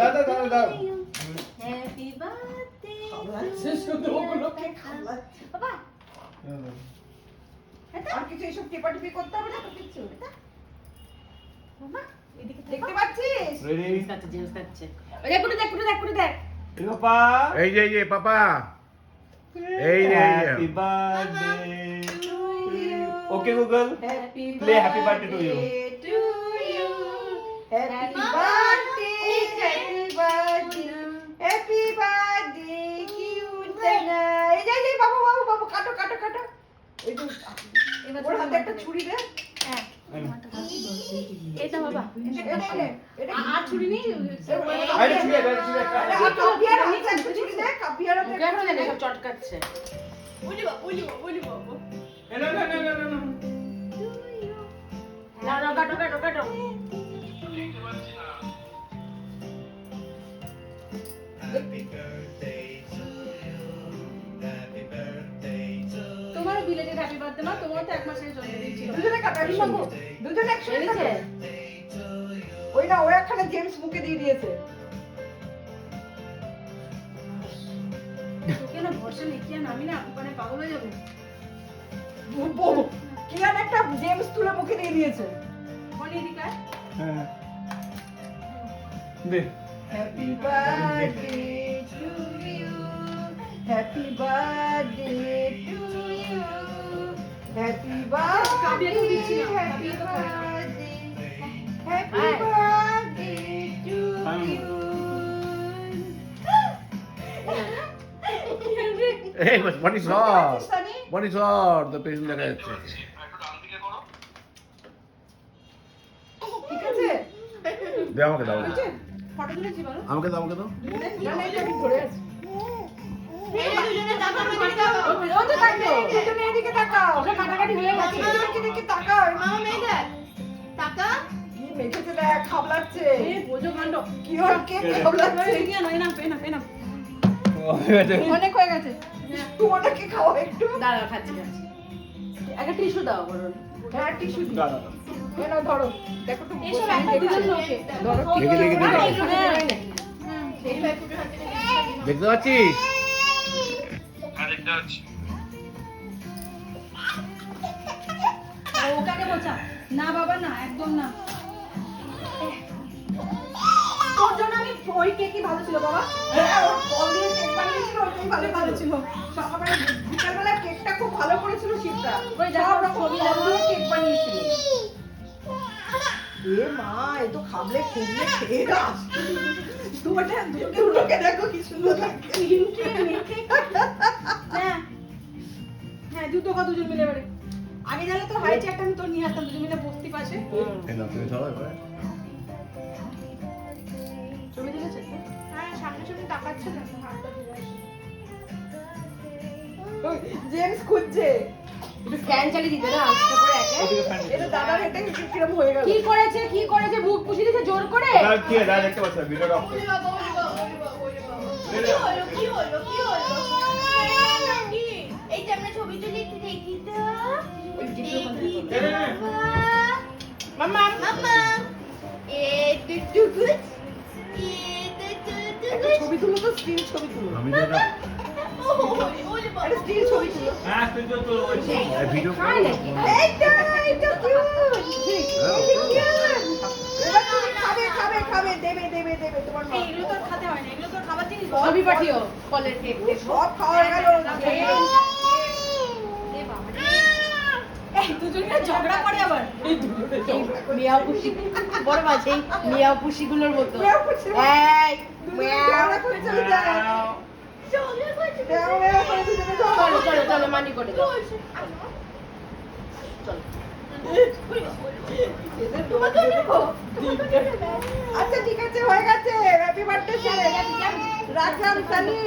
দাদা দাদা happy birthday খাওয়াচ্ছে শুধু ওগুলোকে খাওয়াচ্ছে। বাবা আর কিছু এইসব টেপাটেপি করতে হবে না তো কিছু। মামা এদিকে দেখতে পাচ্ছিস? রেডি জেমস খাচ্ছে ওই দেখ পুরো দেখ পাপা এই যে পাপা এই যে happy birthday okay Google happy Play happy birthday to you. To you happy birthday happy birthday cute না। এই যে বাবু কাটো এই যে এবার ওর হাতে একটা ছুরি দে। হ্যাঁ এটা বাবা এটা আর ছুরি নেই আরে ছুঁয়ে একটা কাপিয়ার হাতে একটা ছুরি দে। কাপিয়ার হাতে মুখে ফেলে দে সব চটকাচ্ছে না কাটো তোমার বিলেটেড হ্যাপি বার্থডে না তোমার তো এক মাস আগে জন্মদিন ছিল দুজনে কাটাবি বাবু দুজনে একসাথে এনেছে? কাটো। ওই না ওই একখানে জেমস মুখে দিয়ে দিয়েছে। তোকে না ভরসা লিখিয়ে আমি না ওখানে পাগল হয়ে যাবো কি আর একটা জেমস তুলে মুখে দিয়ে দিয়েছে। মনে এদিকে আয়। হ্যাঁ দে happy birthday to you happy birthday to you happy কাবিয়া তো বার্থডে দিচ্ছি না, হ্যাপি কাবিয়া তো খাবে। বার্থডে হ্যাপি আয়। Birthday to you. এই what is wrong? What is wrong? The patient দেখা যাচ্ছে। ঠিক আছে দে আমাকে দাও। ফটো তুলেছি বলো আমাকে দাও না না এটা আমি ধরে আছি। ও তো থাকতো দুজনে এদিকে তাকাও। ওটা কাটাকাটি হয়ে গেছে এদিকে তাকাও। মামা মেয়ে টাকা কি মেখেছে দেখ খাবলাচ্ছে। এ বোঝো কাণ্ড কি ওর কেক খাবলাচ্ছে। এগিয়ে নয় না পেনা হয়েছে অনেক হয়ে গেছে তোমারটাকে খাওয়া একটু। দাঁড়া খাচ্ছি একটা টিস্যু দাও বরং হ্যাঁ টিস্যু দিই। দাদা এনো ধরো দেখো তো এসব একটা দিলেন লোকে ধরো দেখি। দেখতে পাচ্ছিস? ওটাকে বোঝা না বাবা না একদম না তোর জন্য আমি ওই কেকই ভালো ছিল বাবা হ্যাঁ ওর ফল দিয়ে কেক বানিয়েছিল ওটাই ভালো ছিল। সকালবেলা বিকালবেলা কেকটা খুব ভালো করেছিল শীতটা। ওই দেখো, সব রকম ছবি ফল দেখো। দিয়ে কেক বানিয়েছিল। এ মা এ তো খাবলে খুবলে খেয়ে আস। দুটোকে দেখো কি সুন্দর লাগছে। হ্যাঁ হ্যাঁ দুটো কথা দুজন মিলে এবারে আগে জানলে তোর হাই চেয়ারটা আমি তোর নিয়ে আসতাম দুজন মিলে বসতি পাশে এই নাও তুমি ধরো এবারে। ছবি তুলেছে হ্যাঁ সামনে সামনে তাকাচ্ছে না হাতটা ধরে ওই জেমস খুঁজছে। একটু ফ্যান চালিয়ে দিতে না আজকে পরে একে ওদিকে ফ্যান এটা দাদার এটা কিরকম হয়ে গেল। কি করেছে বুক পুষিয়ে দিয়েছে জোর করে দাদা কি দাদা দেখতে পাচ্ছ ভিডিওটা অফ করে এইটা আমরা ছবি তুলে একটু দেখি তো মাম্মা মাম্মা এ টুটুকুট এ একটা ছবি তুলো তো স্টিল ছবি তুলো। আমি তো এটা একটা স্টিল ছবি তুলো। হ্যাঁ তুই তো তো এই ভিডিও খাই নাকি এইটা কিউট। এবার তুমি খাবে দেবে তোমার মা। এগুলো তো খেতে হয় না এগুলো তো খাবার জিনিস ছবি পাঠিও কলের কেক সব খাওয়া গেল। এই দুজন মিলে ঝগড়া করে আবার এই মিয়াও পুষি বড় মাছ এই মিয়াও পুষি গুলোর মতো মেয়াও করছে। এই ঝগড়া করে চলে যায়। মেয়াও করে দুজনে ঝগড়া। চলো মানি করে দাও তোমাকেও নেবো। আচ্ছা ঠিক আছে হয়ে গেছে হ্যাপি বার্থডে রাখলাম সানি।